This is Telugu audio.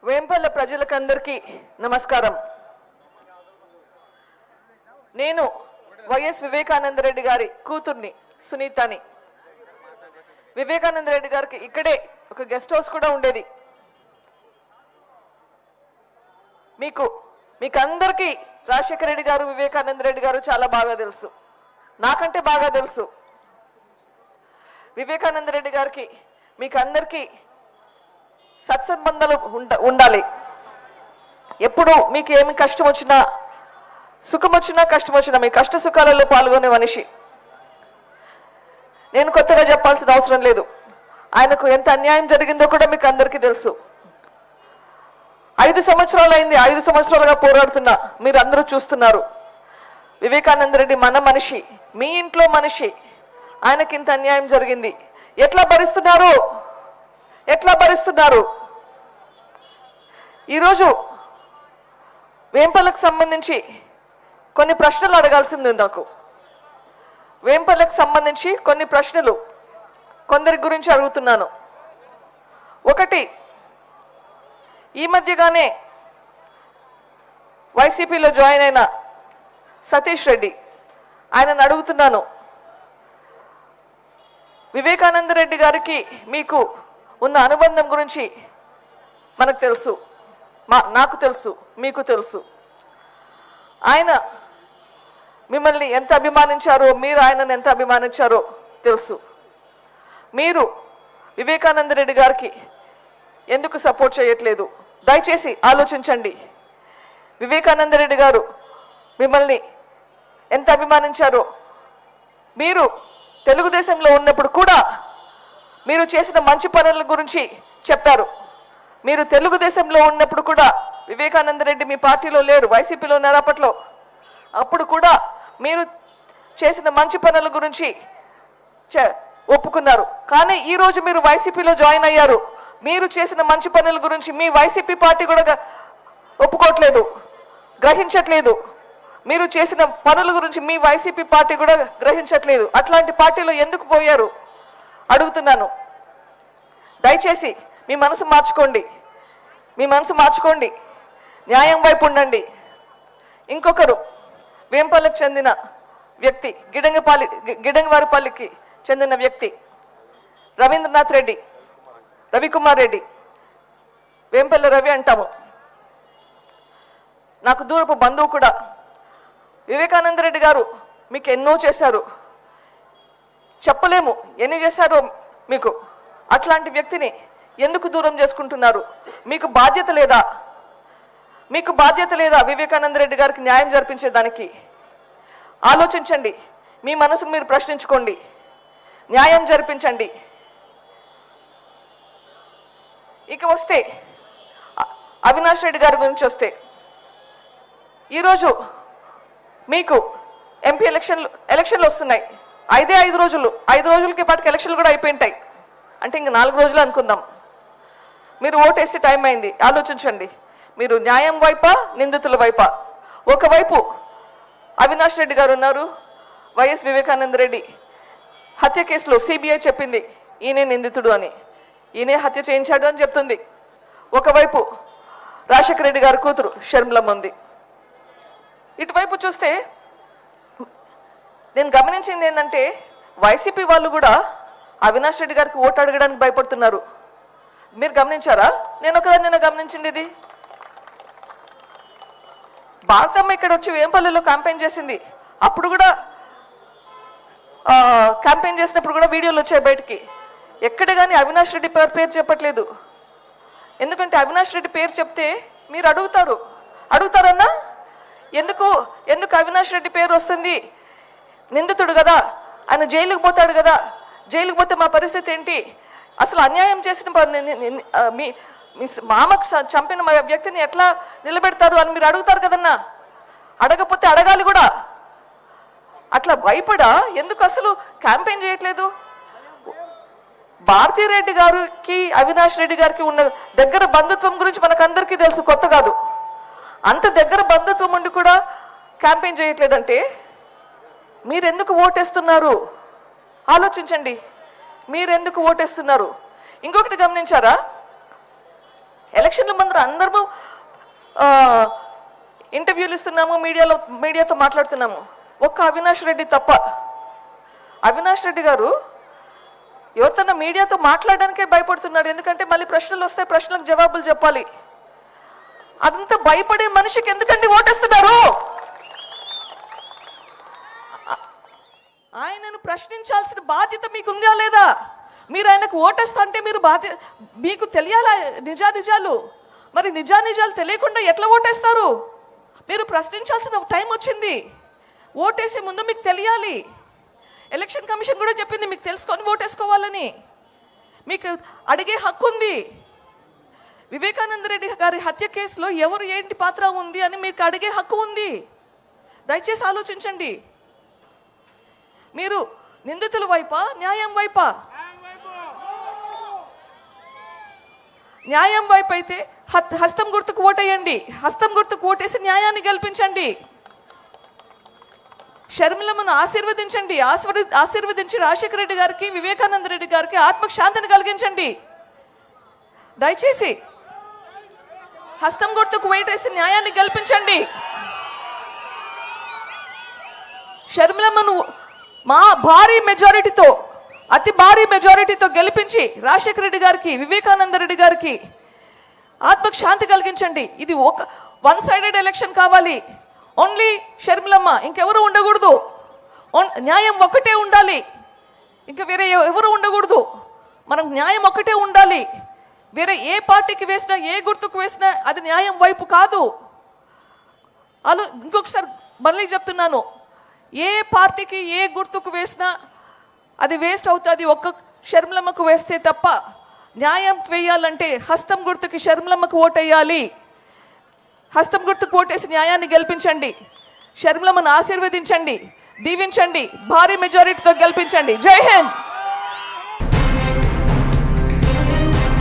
వేంపల్ల ప్రజలకందరికీ నమస్కారం. నేను వైఎస్ వివేకానంద రెడ్డి గారి కూతుర్ని సునీతని. వివేకానంద రెడ్డి గారికి ఇక్కడే ఒక గెస్ట్ హౌస్ కూడా ఉండేది. మీకు అందరికీ రాజశేఖర రెడ్డి గారు, వివేకానంద రెడ్డి గారు చాలా బాగా తెలుసు, నాకంటే బాగా తెలుసు. వివేకానంద రెడ్డి గారికి మీకు అందరికీ సత్సంబంధాలు ఉండాలి. ఎప్పుడు మీకు ఏమి కష్టం వచ్చినా, సుఖం వచ్చినా, కష్టం వచ్చినా మీ కష్ట సుఖాలలో పాల్గొనే మనిషి. నేను కొత్తగా చెప్పాల్సిన అవసరం లేదు. ఆయనకు ఎంత అన్యాయం జరిగిందో కూడా మీకు అందరికీ తెలుసు. 5 సంవత్సరాలు అయింది, 5 సంవత్సరాలుగా పోరాడుతున్నా మీరు అందరూ చూస్తున్నారు. వివేకానంద రెడ్డి మన మనిషి, మీ ఇంట్లో మనిషి. ఆయనకి ఇంత అన్యాయం జరిగింది. ఎట్లా భరిస్తున్నారు? ఈరోజు వేంపల్లకు సంబంధించి కొన్ని ప్రశ్నలు అడగాల్సింది నాకు. వేంపల్లకు సంబంధించి కొన్ని ప్రశ్నలు కొందరి గురించి అడుగుతున్నాను. ఒకటి, ఈ మధ్యగానే వైసీపీలో జాయిన్ అయిన సతీష్ రెడ్డి, ఆయనను అడుగుతున్నాను. వివేకానంద రెడ్డి గారికి మీకు ఉన్న అనుబంధం గురించి మనకు తెలుసు, నాకు తెలుసు, మీకు తెలుసు. ఆయన మిమ్మల్ని ఎంత అభిమానించారో, మీరు ఆయనను ఎంత అభిమానించారో తెలుసు. మీరు వివేకానంద రెడ్డి గారికి ఎందుకు సపోర్ట్ చేయట్లేదు? దయచేసి ఆలోచించండి. వివేకానంద రెడ్డి గారు మిమ్మల్ని ఎంత అభిమానించారో, మీరు తెలుగుదేశంలో ఉన్నప్పుడు కూడా మీరు చేసిన మంచి పనుల గురించి చెప్పారు. మీరు తెలుగుదేశంలో ఉన్నప్పుడు కూడా, వివేకానంద రెడ్డి మీ పార్టీలో లేరు, వైసీపీలో ఉన్నారు అప్పట్లో, అప్పుడు కూడా మీరు చేసిన మంచి పనుల గురించి ఒప్పుకున్నారు. కానీ ఈరోజు మీరు వైసీపీలో జాయిన్ అయ్యారు, మీరు చేసిన మంచి పనుల గురించి మీ వైసీపీ పార్టీ కూడా ఒప్పుకోవట్లేదు, గ్రహించట్లేదు. మీరు చేసిన పనుల గురించి మీ వైసీపీ పార్టీ కూడా గ్రహించట్లేదు. అట్లాంటి పార్టీలో ఎందుకు పోయారు అడుగుతున్నాను. దయచేసి మీ మనసు మార్చుకోండి, న్యాయం వైపు ఉండండి. ఇంకొకరు, వేంపల్లికి చెందిన వ్యక్తి, గిడంగవారిపల్లికి చెందిన వ్యక్తి రవీంద్రనాథ్ రెడ్డి, రవికుమార్ రెడ్డి, వేంపల్లి రవి అంటాము. నాకు దూరపు బంధువు కూడా. వివేకానంద రెడ్డి గారు మీకు ఎన్నో చేశారు, చెప్పలేము ఎన్ని చేశారో మీకు. అట్లాంటి వ్యక్తిని ఎందుకు దూరం చేసుకుంటున్నారు? మీకు బాధ్యత లేదా వివేకానంద రెడ్డి గారికి న్యాయం జరిపించేదానికి? ఆలోచించండి, మీ మనసును మీరు ప్రశ్నించుకోండి, న్యాయం జరిపించండి. ఇక వస్తే అవినాష్ రెడ్డి గారి గురించి వస్తే, ఈరోజు మీకు ఎంపీ ఎలక్షన్లు వస్తున్నాయి. 5 రోజులకి పాటికి ఎలక్షన్లు కూడా అయిపోయింటాయి. అంటే ఇంక 4 రోజులు అనుకుందాం. మీరు ఓటేస్తే టైం అయింది. ఆలోచించండి, మీరు న్యాయం వైపా, నిందితుల వైపా? ఒకవైపు అవినాష్ రెడ్డి గారు ఉన్నారు. వైఎస్ వివేకానంద రెడ్డి హత్య కేసులో సిబిఐ చెప్పింది ఈయనే నిందితుడు అని, ఈయనే హత్య చేయించాడు అని చెప్తుంది. ఒకవైపు రాజశేఖర రెడ్డి గారి కూతురు షర్మిలమ్మ ఉంది. ఇటువైపు చూస్తే నేను గమనించింది ఏంటంటే, వైసీపీ వాళ్ళు కూడా అవినాష్ రెడ్డి గారికి ఓటు అడగడానికి భయపడుతున్నారు. మీరు గమనించారా? నేను ఒకదాన్ని గమనించింది. ఇది భారతమ్మ ఇక్కడ వచ్చి వేంపల్లిలో క్యాంపెయిన్ చేసింది. అప్పుడు కూడా క్యాంపెయిన్ చేసినప్పుడు కూడా వీడియోలు వచ్చాయి బయటికి. ఎక్కడ కానీ అవినాష్ రెడ్డి పేరు చెప్పట్లేదు. ఎందుకంటే అవినాష్ రెడ్డి పేరు చెప్తే మీరు అడుగుతారన్నా, ఎందుకు అవినాష్ రెడ్డి పేరు వస్తుంది? నిందితుడు కదా, ఆయన జైలుకు పోతాడు కదా, జైలుకు పోతే మా పరిస్థితి ఏంటి? అసలు అన్యాయం చేసిన మీ మామకు చంపిన వ్యక్తిని ఎట్లా నిలబెడతారు అని మీరు అడుగుతారు కదన్నా. అడగపోతే అడగాలి కూడా. అట్లా భయపడా ఎందుకు అసలు క్యాంపెయిన్ చేయట్లేదు? భారతీ రెడ్డి గారికి, అవినాష్ రెడ్డి గారికి ఉన్న దగ్గర బంధుత్వం గురించి మనకందరికీ తెలుసు, కొత్త కాదు. అంత దగ్గర బంధుత్వం ఉండి కూడా క్యాంపెయిన్ చేయట్లేదంటే మీరెందుకు ఓటేస్తున్నారు? ఆలోచించండి, మీరెందుకు ఓటేస్తున్నారు? ఇంకొకటి గమనించారా? ఎలక్షన్ల ముందర అందరూ ఇంటర్వ్యూలు ఇస్తున్నాము, మీడియాతో మాట్లాడుతున్నాము. ఒక్క అవినాష్ రెడ్డి తప్ప. అవినాష్ రెడ్డి గారు ఎవరితోన్నా మీడియాతో మాట్లాడడానికే భయపడుతున్నాడు. ఎందుకంటే మళ్ళీ ప్రశ్నలు వస్తే ప్రశ్నలకు జవాబులు చెప్పాలి. అంత భయపడే మనిషికి ఎందుకండి ఓటేస్తున్నారు? ఆయనను ప్రశ్నించాల్సిన బాధ్యత మీకు ఉందా లేదా? మీరు ఆయనకు ఓటేస్తా అంటే మీకు తెలియాలా నిజాలు? మరి నిజాలు తెలియకుండా ఎట్లా ఓటేస్తారు? మీరు ప్రశ్నించాల్సిన టైం వచ్చింది. ఓటేసే ముందు మీకు తెలియాలి. ఎలక్షన్ కమిషన్ కూడా చెప్పింది మీకు తెలుసుకొని ఓటేసుకోవాలని. మీకు అడిగే హక్కు ఉంది. వివేకానంద రెడ్డి గారి హత్య కేసులో ఎవరు ఏంటి పాత్ర ఉంది అని మీకు అడిగే హక్కు ఉంది. దయచేసి ఆలోచించండి. మీరు నిందితుల వైపా, న్యాయం వైపా? న్యాయం వైపు అయితే హస్తం గుర్తుకు ఓటేయండి. హస్తం గుర్తుకు ఓటేసి న్యాయాన్ని గెలిపించండి. షర్మిలమ్మను ఆశీర్వదించి రాజశేఖర రెడ్డి గారికి, వివేకానంద రెడ్డి గారికి ఆత్మకు శాంతిని కలిగించండి. దయచేసి హస్తం గుర్తుకు ఓటేసి న్యాయాన్ని గెలిపించండి. షర్మిలమ్మను అతి భారీ మెజారిటీతో గెలిపించి రాజశేఖర రెడ్డి గారికి, వివేకానంద రెడ్డి గారికి ఆత్మకు శాంతి కలిగించండి. ఇది వన్ సైడెడ్ ఎలక్షన్ కావాలి. ఓన్లీ షర్మిలమ్మ, ఇంకెవరు ఉండకూడదు. న్యాయం ఒక్కటే ఉండాలి, ఇంకా వేరే ఎవరు ఉండకూడదు. మనం న్యాయం ఒక్కటే ఉండాలి. వేరే ఏ పార్టీకి వేసినా, ఏ గుర్తుకు వేసినా అది న్యాయం వైపు కాదు. ఇంకొకసారి మళ్ళీ చెప్తున్నాను, ఏ పార్టీకి ఏ గుర్తుకు వేసినా అది వేస్ట్ అవుతుంది. ఒక్క షర్మిలమ్మకు వేస్తే తప్ప. న్యాయం వేయాలంటే హస్తం గుర్తుకి షర్మిలమ్మకు ఓటేయాలి. హస్తం గుర్తుకు ఓటేసి న్యాయాన్ని గెలిపించండి. షర్మిలమ్మను ఆశీర్వదించండి, దీవించండి, భారీ మెజారిటీతో గెలిపించండి. జై హింద్.